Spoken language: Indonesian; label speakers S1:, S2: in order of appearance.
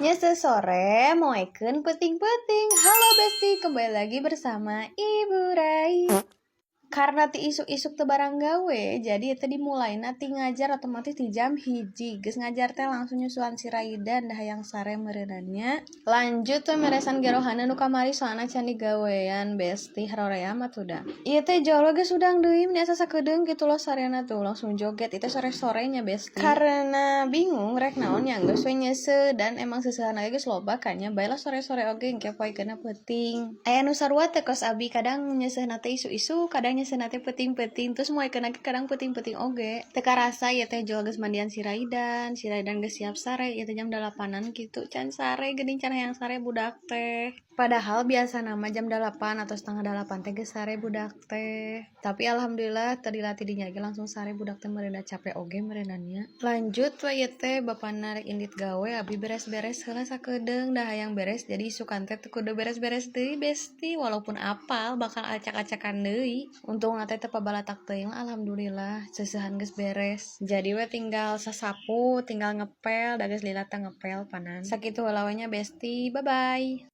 S1: Sore moeken peting-peting. Halo Besti, kembali lagi bersama Ibu Rai. Karena ti isuk-isuk teu barang gawe, jadi itu dimulai nanti ngajar otomatis di jam hiji. Geus ngajar teh langsung nyusuan si Raidan dah yang sare meureunannya. Lanjut we meresan gerohana nu kamari soalna can digawean Besti harorea mah tuh dah. Ieu teh jolo geus udang deui nya sasakedeung kitu loh sareana tuh langsung joget itu sore-sorenya Besti. Karena bingung rek naon yang geus we nyeuseuh dan emang seusehan age geus loba kan nya baelah sore-sore oge engke poekeuna peuting. Aya nu sarua teh kos abi kadang nyeuseuhna teh isu-isu kadang nyeuseuhna teh peuting-peuting terus moekeuna kadang peuting-peuting oge. Teu karasa ieu teh jual geus mandian si Raidan geus siap sare ieu teh jam 8-an kitu can sare geuning can hayang sare budak teh. Padahal biasa nama jam 8 atau setengah 8 teh geus sare budak teh. Tapi alhamdulillah teu dilatih dinya ge langsung sare budak teh meureuda capek oge meureunannya. Lanjut we ieu teh bapana rek indit gawe abi beres-beres heula sakedeung dah hayang beres jadi isukan teh teu kudu beres-beres deui Besti walaupun apal bakal acak-acakan deui. Untung teh teu pabalatak teuing alhamdulillah seusehan geus beres. Jadi we tinggal sasapu, tinggal ngepel da geus lila teh ngepel panan. Sakitu heula we nya Besti. Bye bye.